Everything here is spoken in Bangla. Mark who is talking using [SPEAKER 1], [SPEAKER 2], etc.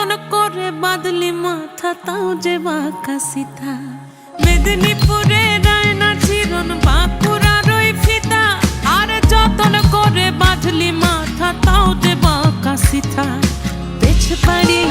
[SPEAKER 1] যতন করে বাঁধলি মাথা তাও যে বাঁকা সিথা। মেদিনীপুরে রায়না চিরন বাঁকুড়ার ওই ফিতা, আর যতন করে বাঁধলি মাথা তাও যে বাঁকা সিথা। পেছ পাড়ি